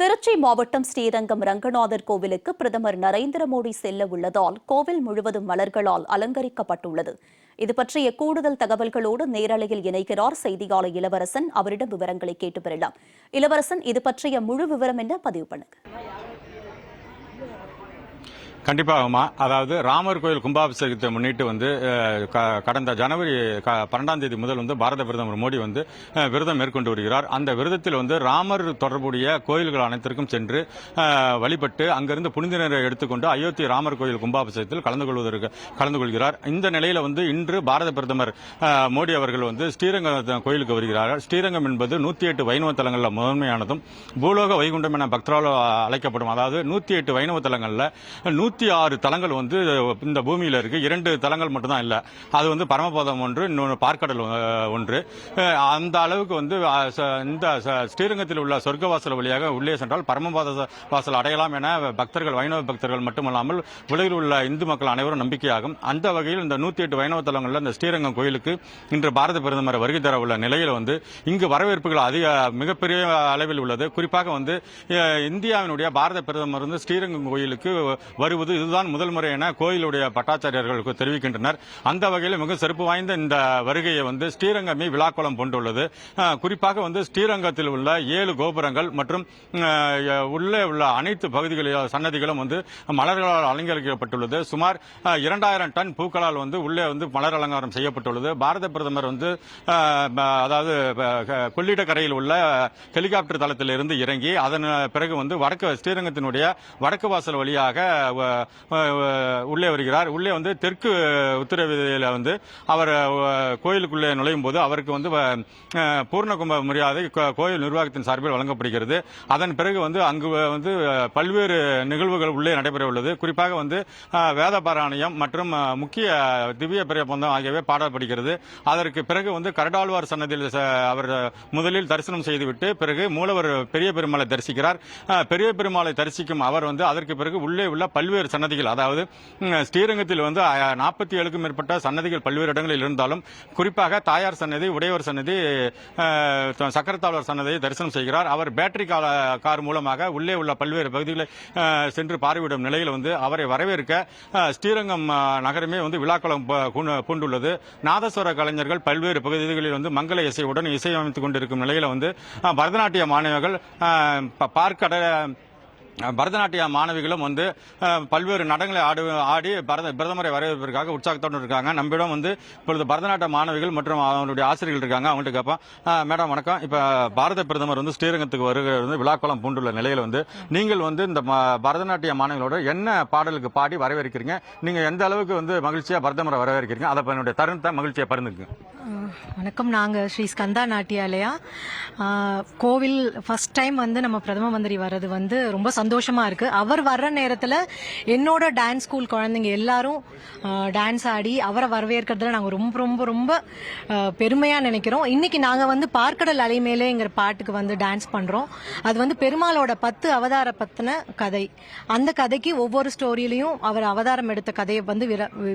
திருச்சி மாவட்டம் ஸ்ரீரங்கம் ரங்கநாதர் கோவிலுக்கு பிரதமர் நரேந்திர மோடி செல்ல உள்ளதால் கோவில் முழுவதும் மலர்களால் அலங்கரிக்கப்பட்டுள்ளது. இதுபற்றிய கூடுதல் தகவல்களோடு நேரலையில் இணைக்கிறார் செய்தியாளர் இளவரசன். அவரிடம் விவரங்களை கேட்டு பெறலாம். இளவரசன், இது பற்றிய முழு விவரம் என்ன பதிவு பண்ணுங்க. கண்டிப்பாகமா. அதாவது ராமர் கோயில் கும்பாபிஷேகத்தை முன்னிட்டு கடந்த ஜனவரி 12ஆம் தேதி முதல் பாரத பிரதமர் மோடி விரதம் மேற்கொண்டு வருகிறார். அந்த விரதத்தில் ராமர் தொடர்புடைய கோயில்கள் அனைத்திற்கும் சென்று வழிபட்டு அங்கிருந்து புனித நீரை எடுத்துக்கொண்டு அயோத்தி ராமர் கோயில் கும்பாபிஷேகத்தில் கலந்து கொள்கிறார். இந்த நிலையில் இன்று பாரத பிரதமர் மோடி அவர்கள் ஸ்ரீரங்கம் கோயிலுக்கு வருகிறார்கள். ஸ்ரீரங்கம் என்பது 108 வைணவ தலங்களில் முதன்மையானதும் பூலோக வைகுண்டம் என பக்தரால் அழைக்கப்படும். அதாவது 108 வைணவ தலங்களில் 106 தலங்கள் இந்த பூமியில் இருக்கு. 2 தலங்கள் மட்டும்தான் இல்ல. அது பரமபதம் ஒன்று, இன்னொன்று பார்க்கடல் ஒன்று. அந்த அளவுக்கு இந்த ஸ்ரீரங்கத்தில் உள்ள சொர்க்கவாசல் வழியாக உள்ளே சென்றால் பரமபத வாசல் அடையலாம் என பக்தர்கள், வைணவ பக்தர்கள் மட்டுமல்லாமல் உலகில் உள்ள இந்து மக்கள் அனைவரும் நம்பிக்கையாகும். அந்த வகையில் இந்த 108 வைணவ தலங்களில் இந்த ஸ்ரீரங்கம் கோயிலுக்கு இன்று பாரத பிரதமர் வருகை தர உள்ள நிலையில் இங்கு வரவேற்புகள் மிகப்பெரிய அளவில் உள்ளது. குறிப்பாக இந்தியாவினுடைய பாரத பிரதமர் ஸ்ரீரங்கம் கோயிலுக்கு வருவது இதுதான் முதல் முறை என கோயிலுடைய பட்டாச்சாரியர்களுக்கு தெரிவிக்கின்றனர். அந்த வகையில் மிக சிறப்பு வாய்ந்த இந்த வருகையை ஸ்ரீரங்கமே விழாக்கோலம் கொண்டுள்ளது. குறிப்பாக ஸ்ரீரங்கத்தில் உள்ள 7 கோபுரங்கள் மற்றும் உள்ளே உள்ள அனைத்து பகுதிகளில் சன்னதிகளும் மலர்களால் அலங்கரிக்கப்பட்டுள்ளது. சுமார் 2000 டன் பூக்களால் உள்ளே மலர் அலங்காரம் செய்யப்பட்டுள்ளது. பாரத பிரதமர் அதாவது கொள்ளிடக்கரையில் உள்ள ஹெலிகாப்டர் தளத்தில் இருந்து இறங்கி அதன் பிறகு ஸ்ரீரங்கத்தினுடைய வடக்கு வாசல் வழியாக உள்ளே வருகிறார். உள்ளே தெற்கு உத்தரவீதியில் அவர் கோயிலுக்குள்ளே நுழையும் போது அவருக்கு பூர்ண கும்ப மரியாதை கோயில் நிர்வாகத்தின் சார்பில் வழங்கப்படுகிறது. அதன் பிறகு அங்கு பல்வேறு நிகழ்வுகள் உள்ளே நடைபெற உள்ளது. குறிப்பாக வேத பாராயணம் மற்றும் முக்கிய திவ்ய பிரபந்தம் ஆகியவை பாடப்படுகிறது. அதற்கு பிறகு கரடாழ்வார் சன்னதியில் அவர் முதலில் தரிசனம் செய்துவிட்டு பிறகு மூலவர் பெரிய பெருமாளை தரிசிக்கிறார். பெரிய பெருமாளை தரிசிக்கும் அவர் அதற்கு பிறகு உள்ளே உள்ள பல்வேறு சன்னதிகள், அதாவது ஸ்ரீரங்கத்தில் 47க்கும் மேற்பட்ட சன்னதிகள் பல்வேறு இடங்களில் இருந்தாலும் குறிப்பாக தாயார் சன்னதி, உடையவர் சன்னதி, சக்கரத்தாழ்வார் சன்னதியை தரிசனம் செய்கிறார். அவர் பேட்டரி கார் மூலமாக உள்ளே உள்ள பல்வேறு பகுதிகளை சென்று பார்வையிடும் நிலையில் அவரை வரவேற்க ஸ்ரீரங்கம் நகரமே விழாக்களம் பூண்டுள்ளது. நாதஸ்வர கலைஞர்கள் பல்வேறு பகுதிகளில் மங்கள இசையுடன் இசையமைத்துக் கொண்டிருக்கும் நிலையில் பரதநாட்டிய மாணவர்கள் பரதநாட்டிய மாணவிகளும் பல்வேறு நடனங்களை ஆடி பிரதமரை வரவேற்பதற்காக உற்சாகத்தோடு இருக்காங்க. நம்மிடம் இப்பொழுது பரதநாட்டிய மாணவிகள் மற்றும் அவருடைய ஆசிரியர்கள் இருக்காங்க. அவங்கள்ட்ட கேட்போம். மேடம் வணக்கம். இப்ப பாரத பிரதமர் ஸ்ரீரங்கத்துக்கு வருகிற விழாக்கோலம் பூண்டுள்ள நிலையில் நீங்கள் இந்த பரதநாட்டிய மாணவிகளோட என்ன பாடலுக்கு பாடி வரவேற்கிறீங்க? நீங்க எந்த அளவுக்கு மகிழ்ச்சியா பிரதமரை வரவேற்கிறீங்க? அதை என்னுடைய தருணத்தை மகிழ்ச்சியை பகிர்ந்துங்க. வணக்கம். நாங்கள் ஸ்ரீ ஸ்கந்தா நாட்டியாலயா கோவில் ஃபர்ஸ்ட் டைம் நம்ம பிரதம மந்திரி வர்றது ரொம்ப சந்தோஷமா இருக்கு. அவர் வர்ற நேரத்தில் என்னோட டான்ஸ் ஸ்கூல் குழந்தைங்க எல்லாரும் டான்ஸ் ஆடி அவரை வரவேற்கிறதுல நாங்கள் ரொம்ப ரொம்ப ரொம்ப பெருமையாக நினைக்கிறோம். இன்னைக்கு நாங்கள் பார்க்கடல் அலை மேலேங்கிற பாட்டுக்கு டான்ஸ் பண்ணுறோம். அது பெருமாளோட 10 அவதார பத்தின கதை. அந்த கதைக்கு ஒவ்வொரு ஸ்டோரியிலையும் அவர் அவதாரம் எடுத்த கதையை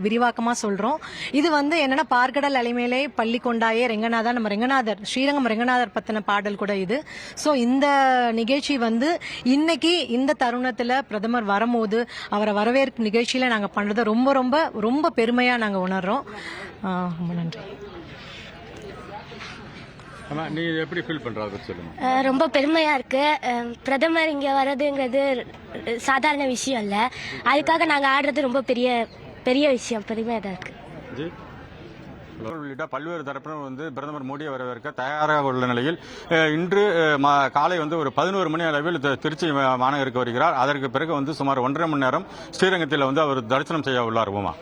விரிவாக்கமாக சொல்கிறோம். இது என்னன்னா பார்க்கடல் அலை மேலே பள்ளி கொண்டாயே ரெங்கநாதர், நம்ம ரெங்கநாதர், ஸ்ரீரங்கம் ரெங்கநாதர் பத்தின பாடல் கூட இது. ஸோ இந்த நிகழ்ச்சி இன்னைக்கு இந்த தருணத்துல பிரதமர் வரும்போது அவரை வரவேற்பு நிகழ்ச்சியில நாங்க பண்றதை ரொம்ப ரொம்ப ரொம்ப பெருமையா நாங்க உணர்றோம். ரொம்ப நன்றி. நீ எப்படி ஃபீல் பண்றாரு சொல்லுங்க. ரொம்ப பெருமையா இருக்கு. பிரதமர் இங்க வர்றதுங்கிறது சாதாரண விஷயம் இல்ல. அதுக்காக நாங்க ஆடுறது ரொம்ப பெரிய விஷயம், பெருமையா தான் இருக்கு. உள்ளிட்ட பல்வேறு தரப்பினர் பிரதமர் மோடியை வரவேற்க தயாராக உள்ள நிலையில் இன்று காலை ஒரு 11 மணி அளவில் திருச்சி மாநகருக்கு வருகிறார். அதற்கு பிறகு சுமார் 1.5 மணி நேரம் ஸ்ரீரங்கத்தில் அவர் தரிசனம் செய்ய உள்ளார். உமா,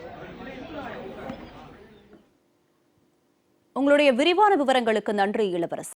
உங்களுடைய விரிவான விவரங்களுக்கு நன்றி இளவரசன்.